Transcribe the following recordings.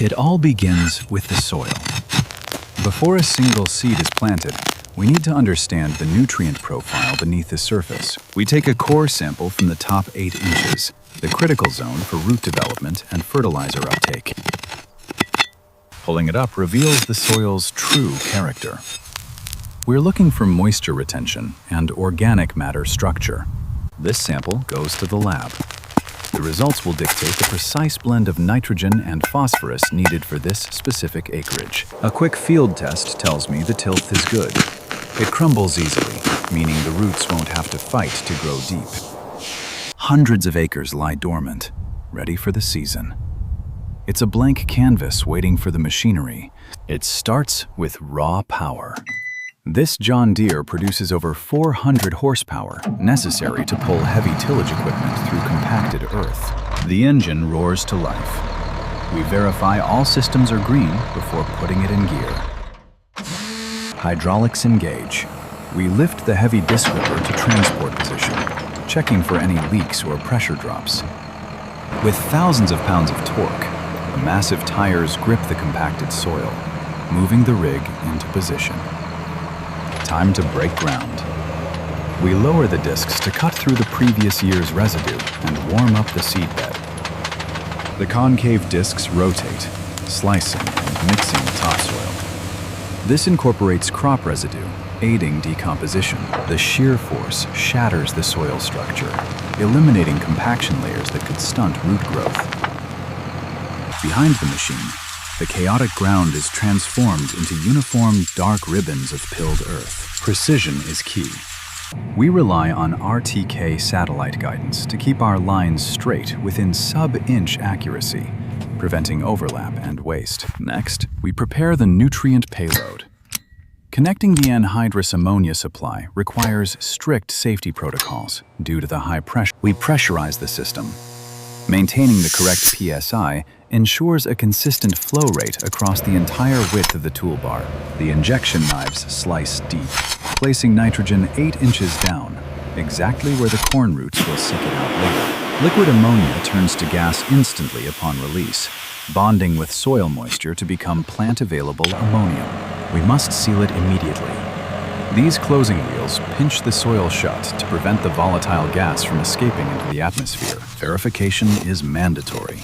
It all begins with the soil. Before a single seed is planted, we need to understand the nutrient profile beneath the surface. We take a core sample from the top 8 inches, the critical zone for root development and fertilizer uptake. Pulling it up reveals the soil's true character. We're looking for moisture retention and organic matter structure. This sample goes to the lab. The results will dictate the precise blend of nitrogen and phosphorus needed for this specific acreage. A quick field test tells me the tilth is good. It crumbles easily, meaning the roots won't have to fight to grow deep. Hundreds of acres lie dormant, ready for the season. It's a blank canvas waiting for the machinery. It starts with raw power. This John Deere produces over 400 horsepower, necessary to pull heavy tillage equipment through compacted earth. The engine roars to life. We verify all systems are green before putting it in gear. Hydraulics engage. We lift the heavy disc ripper to transport position, checking for any leaks or pressure drops. With thousands of pounds of torque, the massive tires grip the compacted soil, moving the rig into position. Time to break ground. We lower the discs to cut through the previous year's residue and warm up the seedbed. The concave discs rotate, slicing and mixing the topsoil. This incorporates crop residue, aiding decomposition. The shear force shatters the soil structure, eliminating compaction layers that could stunt root growth. Behind the machine, the chaotic ground is transformed into uniform dark ribbons of pilled earth. Precision is key. We rely on RTK satellite guidance to keep our lines straight within sub-inch accuracy, preventing overlap and waste. Next, we prepare the nutrient payload. Connecting the anhydrous ammonia supply requires strict safety protocols due to the high pressure. We pressurize the system. Maintaining the correct PSI ensures a consistent flow rate across the entire width of the toolbar. The injection knives slice deep, placing nitrogen 8 inches down, exactly where the corn roots will seek it out later. Liquid ammonia turns to gas instantly upon release, bonding with soil moisture to become plant-available ammonium. We must seal it immediately. These closing wheels pinch the soil shut to prevent the volatile gas from escaping into the atmosphere. Verification is mandatory.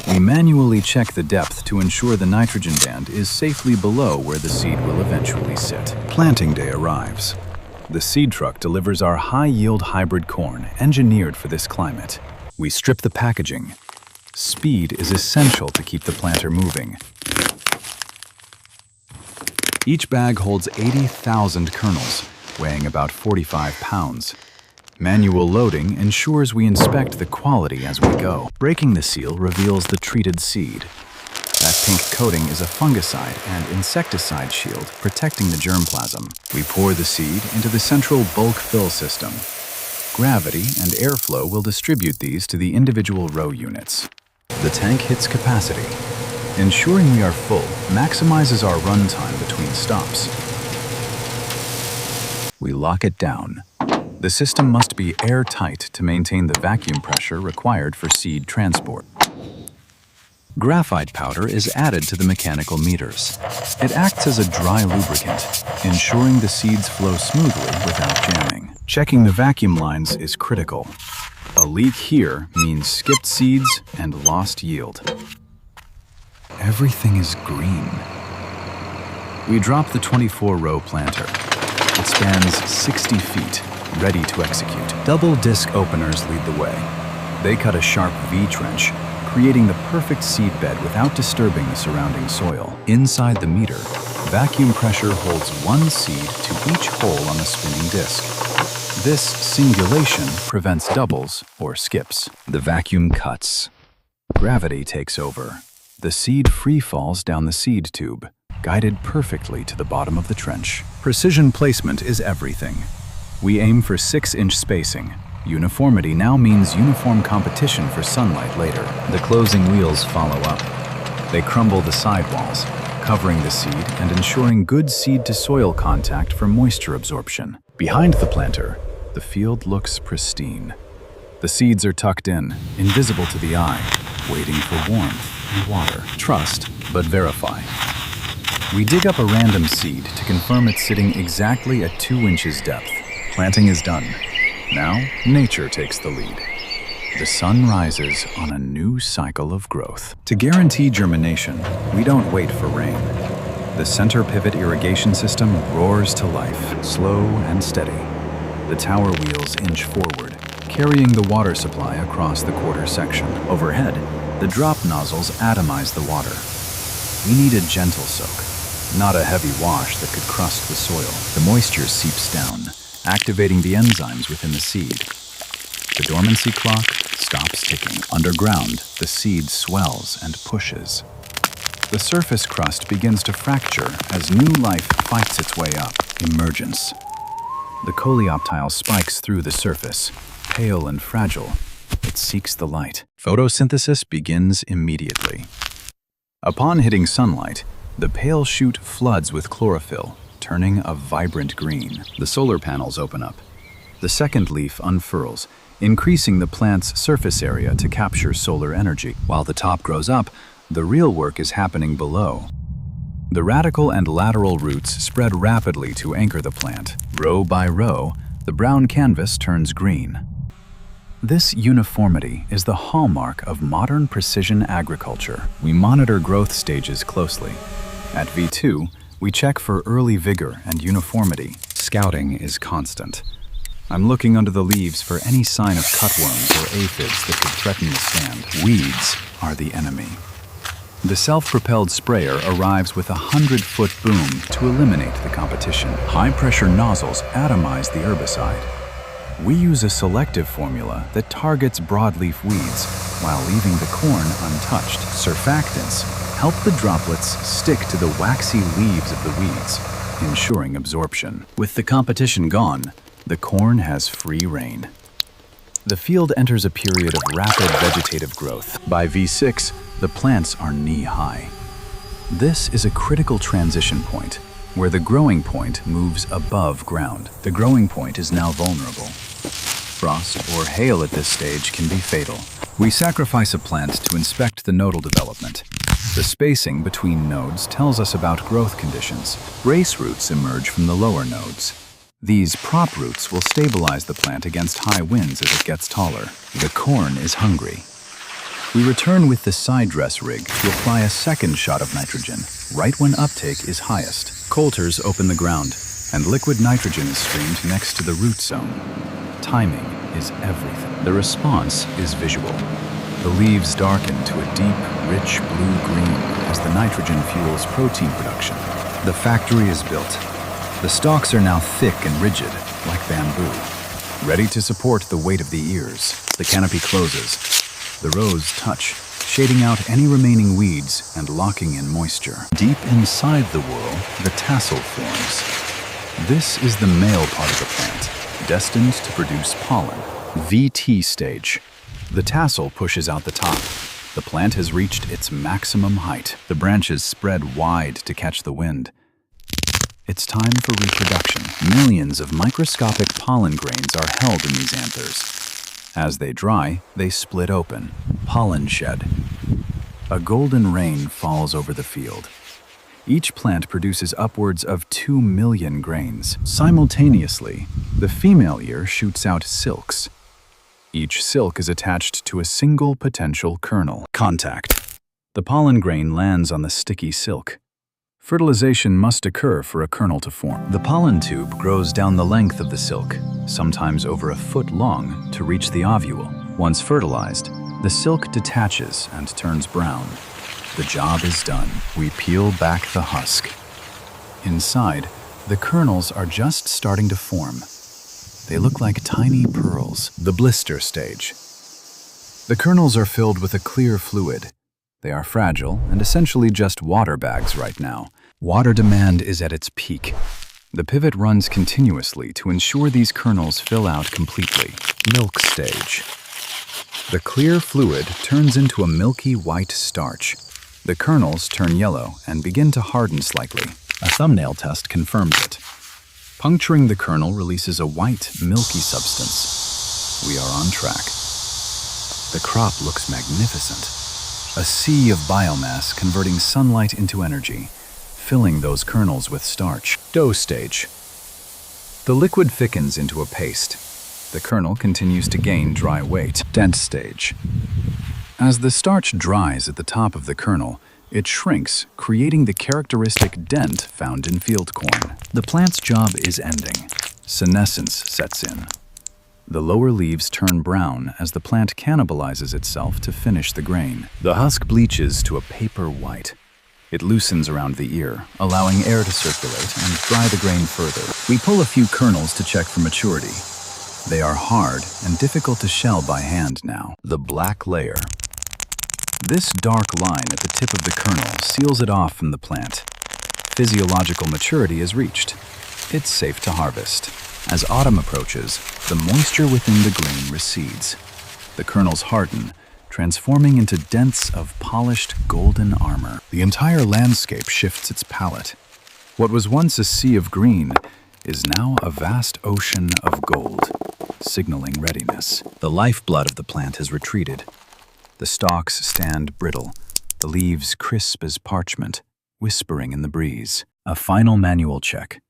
We manually check the depth to ensure the nitrogen band is safely below where the seed will eventually sit. Planting day arrives. The seed truck delivers our high-yield hybrid corn engineered for this climate. We strip the packaging. Speed is essential to keep the planter moving. Each bag holds 80,000 kernels, weighing about 45 pounds. Manual loading ensures we inspect the quality as we go. Breaking the seal reveals the treated seed. That pink coating is a fungicide and insecticide shield protecting the germplasm. We pour the seed into the central bulk fill system. Gravity and airflow will distribute these to the individual row units. The tank hits capacity. Ensuring we are full maximizes our runtime between stops. We lock it down. The system must be airtight to maintain the vacuum pressure required for seed transport. Graphite powder is added to the mechanical meters. It acts as a dry lubricant, ensuring the seeds flow smoothly without jamming. Checking the vacuum lines is critical. A leak here means skipped seeds and lost yield. Everything is green. We drop the 24-row planter. It spans 60 feet, ready to execute. Double disc openers lead the way. They cut a sharp V-trench, creating the perfect seed bed without disturbing the surrounding soil. Inside the meter, vacuum pressure holds one seed to each hole on the spinning disc. This singulation prevents doubles or skips. The vacuum cuts. Gravity takes over. The seed free falls down the seed tube, guided perfectly to the bottom of the trench. Precision placement is everything. We aim for 6-inch spacing. Uniformity now means uniform competition for sunlight later. The closing wheels follow up. They crumble the sidewalls, covering the seed and ensuring good seed-to-soil contact for moisture absorption. Behind the planter, the field looks pristine. The seeds are tucked in, invisible to the eye, waiting for warmth. and water. Trust, but verify. We dig up a random seed to confirm it's sitting exactly at 2 inches depth. Planting is done. Now, nature takes the lead. The sun rises on a new cycle of growth. To guarantee germination, we don't wait for rain. The center pivot irrigation system roars to life, slow and steady. The tower wheels inch forward, carrying the water supply across the quarter section. Overhead, the drop nozzles atomize the water. We need a gentle soak, not a heavy wash that could crust the soil. The moisture seeps down, activating the enzymes within the seed. The dormancy clock stops ticking. Underground, the seed swells and pushes. The surface crust begins to fracture as new life fights its way up. Emergence. The coleoptile spikes through the surface, pale and fragile. It seeks the light. Photosynthesis begins immediately. Upon hitting sunlight, the pale shoot floods with chlorophyll, turning a vibrant green. The solar panels open up. The second leaf unfurls, increasing the plant's surface area to capture solar energy. While the top grows up, the real work is happening below. The radical and lateral roots spread rapidly to anchor the plant. Row by row, the brown canvas turns green. This uniformity is the hallmark of modern precision agriculture. We monitor growth stages closely. At V2, we check for early vigor and uniformity. Scouting is constant. I'm looking under the leaves for any sign of cutworms or aphids that could threaten the stand. Weeds are the enemy. The self-propelled sprayer arrives with a 100-foot boom to eliminate the competition. High-pressure nozzles atomize the herbicide. We use a selective formula that targets broadleaf weeds while leaving the corn untouched. Surfactants help the droplets stick to the waxy leaves of the weeds, ensuring absorption. With the competition gone, the corn has free rein. The field enters a period of rapid vegetative growth. By V6, the plants are knee-high. This is a critical transition point, where the growing point moves above ground. The growing point is now vulnerable. Frost or hail at this stage can be fatal. We sacrifice a plant to inspect the nodal development. The spacing between nodes tells us about growth conditions. Brace roots emerge from the lower nodes. These prop roots will stabilize the plant against high winds as it gets taller. The corn is hungry. We return with the side dress rig to apply a second shot of nitrogen, right when uptake is highest. Coulters open the ground, and liquid nitrogen is streamed next to the root zone. Timing is everything. The response is visual. The leaves darken to a deep, rich blue-green as the nitrogen fuels protein production. The factory is built. The stalks are now thick and rigid, like bamboo, ready to support the weight of the ears. The canopy closes. The rows touch, shading out any remaining weeds and locking in moisture. Deep inside the whorl, the tassel forms. This is the male part of the plant, destined to produce pollen. VT stage. The tassel pushes out the top. The plant has reached its maximum height. The branches spread wide to catch the wind. It's time for reproduction. Millions of microscopic pollen grains are held in these anthers. As they dry, they split open. Pollen shed. A golden rain falls over the field. Each plant produces upwards of 2 million grains. Simultaneously, the female ear shoots out silks. Each silk is attached to a single potential kernel. Contact. The pollen grain lands on the sticky silk. Fertilization must occur for a kernel to form. The pollen tube grows down the length of the silk, sometimes over a foot long, to reach the ovule. Once fertilized, the silk detaches and turns brown. The job is done. We peel back the husk. Inside, the kernels are just starting to form. They look like tiny pearls. The blister stage. The kernels are filled with a clear fluid. They are fragile and essentially just water bags right now. Water demand is at its peak. The pivot runs continuously to ensure these kernels fill out completely. Milk stage. The clear fluid turns into a milky white starch. The kernels turn yellow and begin to harden slightly. A thumbnail test confirms it. Puncturing the kernel releases a white, milky substance. We are on track. The crop looks magnificent. A sea of biomass converting sunlight into energy, filling those kernels with starch. Dough stage. The liquid thickens into a paste. The kernel continues to gain dry weight. Dent stage. As the starch dries at the top of the kernel, it shrinks, creating the characteristic dent found in field corn. The plant's job is ending. Senescence sets in. The lower leaves turn brown as the plant cannibalizes itself to finish the grain. The husk bleaches to a paper white. It loosens around the ear, allowing air to circulate and dry the grain further. We pull a few kernels to check for maturity. They are hard and difficult to shell by hand now. The black layer. This dark line at the tip of the kernel seals it off from the plant. Physiological maturity is reached. It's safe to harvest. As autumn approaches, the moisture within the grain recedes. The kernels harden, transforming into dents of polished golden armor. The entire landscape shifts its palette. What was once a sea of green is now a vast ocean of gold, signaling readiness. The lifeblood of the plant has retreated. The stalks stand brittle, the leaves crisp as parchment, whispering in the breeze. A final manual check.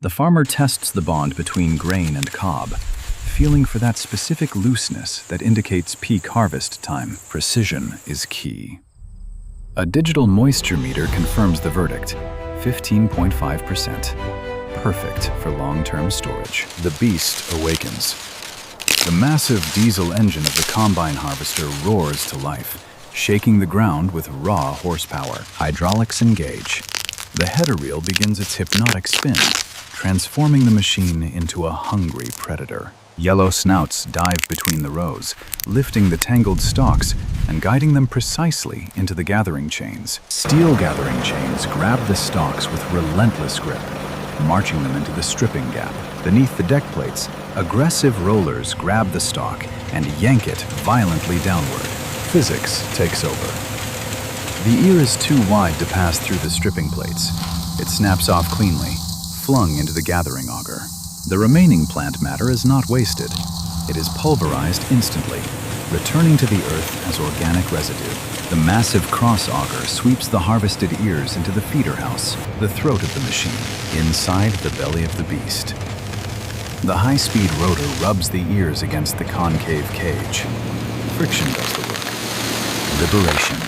The farmer tests the bond between grain and cob, feeling for that specific looseness that indicates peak harvest time. Precision is key. A digital moisture meter confirms the verdict, 15.5%. Perfect for long-term storage. The beast awakens. The massive diesel engine of the combine harvester roars to life, shaking the ground with raw horsepower. Hydraulics engage. The header reel begins its hypnotic spin, transforming the machine into a hungry predator. Yellow snouts dive between the rows, lifting the tangled stalks and guiding them precisely into the gathering chains. Steel gathering chains grab the stalks with relentless grip, marching them into the stripping gap. Beneath the deck plates, aggressive rollers grab the stalk and yank it violently downward. Physics takes over. The ear is too wide to pass through the stripping plates. It snaps off cleanly, flung into the gathering auger. The remaining plant matter is not wasted. It is pulverized instantly, returning to the earth as organic residue. The massive cross auger sweeps the harvested ears into the feeder house, the throat of the machine, inside the belly of the beast. The high-speed rotor rubs the ears against the concave cage. Friction does the work. Liberation.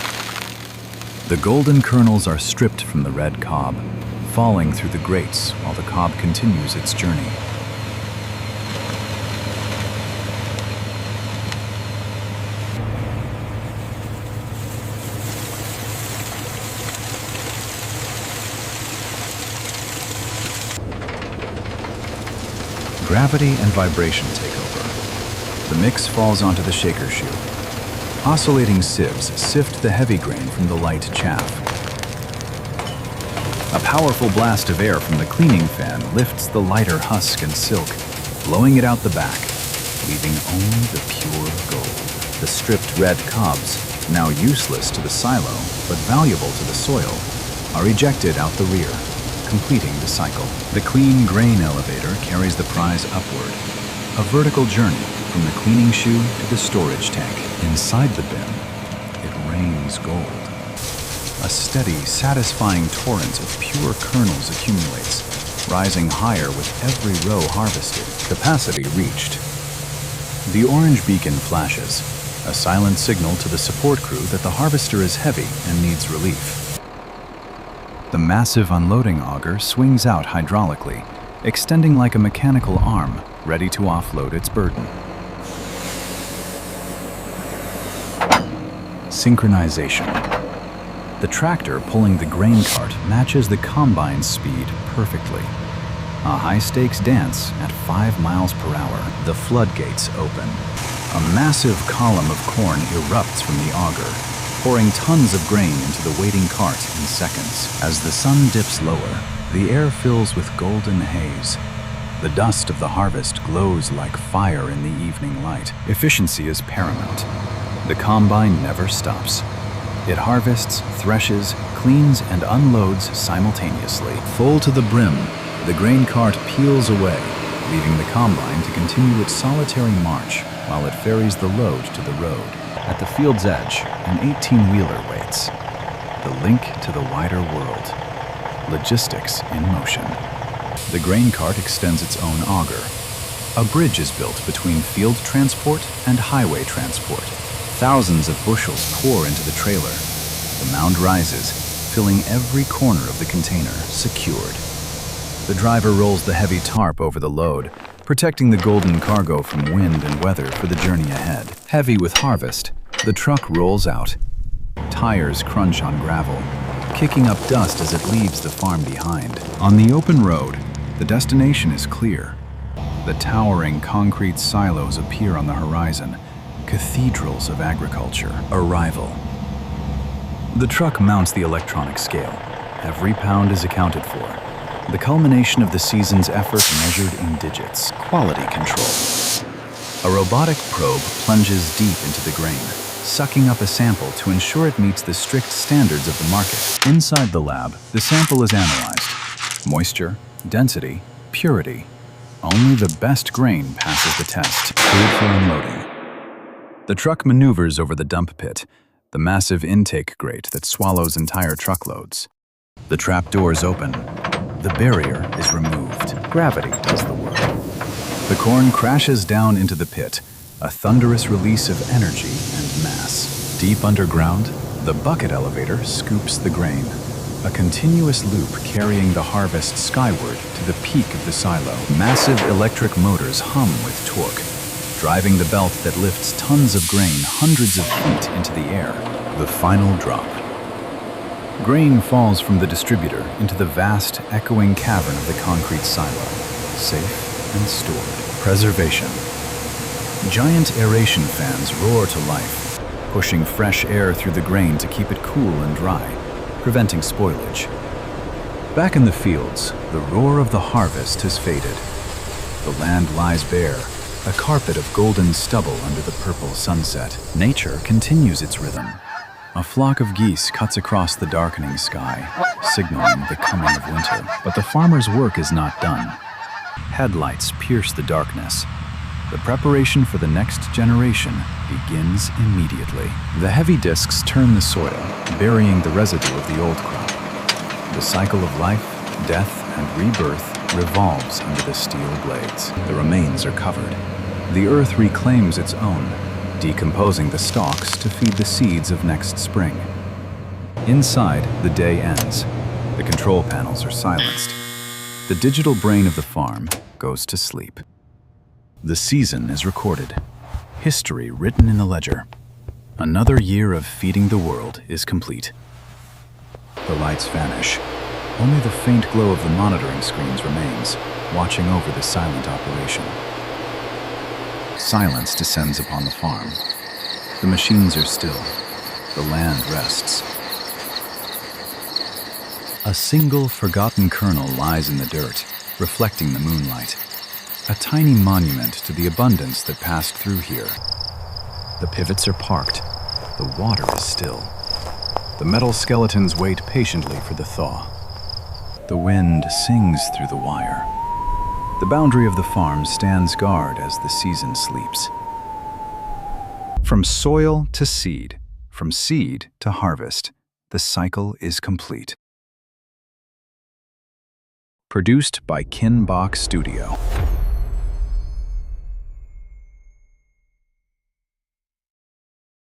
The golden kernels are stripped from the red cob, falling through the grates while the cob continues its journey. Gravity and vibration take over. The mix falls onto the shaker shoe. Oscillating sieves sift the heavy grain from the light chaff. A powerful blast of air from the cleaning fan lifts the lighter husk and silk, blowing it out the back, leaving only the pure gold. The stripped red cobs, now useless to the silo but valuable to the soil, are ejected out the rear, completing the cycle. The clean grain elevator carries the prize upward, a vertical journey from the cleaning shoe to the storage tank. Inside the bin, it rains gold. A steady, satisfying torrent of pure kernels accumulates, rising higher with every row harvested. Capacity reached. The orange beacon flashes, a silent signal to the support crew that the harvester is heavy and needs relief. The massive unloading auger swings out hydraulically, extending like a mechanical arm, ready to offload its burden. Synchronization. The tractor pulling the grain cart matches the combine's speed perfectly. A high-stakes dance at 5 miles per hour. The floodgates open. A massive column of corn erupts from the auger, pouring tons of grain into the waiting cart in seconds. As the sun dips lower, the air fills with golden haze. The dust of the harvest glows like fire in the evening light. Efficiency is paramount. The combine never stops. It harvests, threshes, cleans, and unloads simultaneously. Full to the brim, the grain cart peels away, leaving the combine to continue its solitary march while it ferries the load to the road. At the field's edge, an 18-wheeler waits. The link to the wider world. Logistics in motion. The grain cart extends its own auger. A bridge is built between field transport and highway transport. Thousands of bushels pour into the trailer. The mound rises, filling every corner of the container, secured. The driver rolls the heavy tarp over the load, protecting the golden cargo from wind and weather for the journey ahead. Heavy with harvest, the truck rolls out. Tires crunch on gravel, kicking up dust as it leaves the farm behind. On the open road, the destination is clear. The towering concrete silos appear on the horizon, cathedrals of agriculture. Arrival. The truck mounts the electronic scale. Every pound is accounted for. The culmination of the season's effort measured in digits. Quality control. A robotic probe plunges deep into the grain, sucking up a sample to ensure it meets the strict standards of the market. Inside the lab, the sample is analyzed. Moisture, density, purity. Only the best grain passes the test. Cleared for unloading. The truck maneuvers over the dump pit, the massive intake grate that swallows entire truckloads. The trap doors open. The barrier is removed. Gravity does the work. The corn crashes down into the pit, a thunderous release of energy and mass. Deep underground, the bucket elevator scoops the grain, a continuous loop carrying the harvest skyward to the peak of the silo. Massive electric motors hum with torque, driving the belt that lifts tons of grain hundreds of feet into the air. The final drop. Grain falls from the distributor into the vast, echoing cavern of the concrete silo, safe and stored. Preservation. Giant aeration fans roar to life, pushing fresh air through the grain to keep it cool and dry, preventing spoilage. Back in the fields, the roar of the harvest has faded. The land lies bare, a carpet of golden stubble under the purple sunset. Nature continues its rhythm. A flock of geese cuts across the darkening sky, signaling the coming of winter. But the farmer's work is not done. Headlights pierce the darkness. The preparation for the next generation begins immediately. The heavy discs turn the soil, burying the residue of the old crop. The cycle of life, death, and rebirth revolves under the steel blades. The remains are covered. The earth reclaims its own, decomposing the stalks to feed the seeds of next spring. Inside, the day ends. The control panels are silenced. The digital brain of the farm goes to sleep. The season is recorded. History written in the ledger. Another year of feeding the world is complete. The lights vanish. Only the faint glow of the monitoring screens remains, watching over the silent operation. Silence descends upon the farm. The machines are still. The land rests. A single forgotten kernel lies in the dirt, reflecting the moonlight. A tiny monument to the abundance that passed through here. The pivots are parked. The water is still. The metal skeletons wait patiently for the thaw. The wind sings through the wire. The boundary of the farm stands guard as the season sleeps. From soil to seed, from seed to harvest, the cycle is complete. Produced by Kinbach Studio.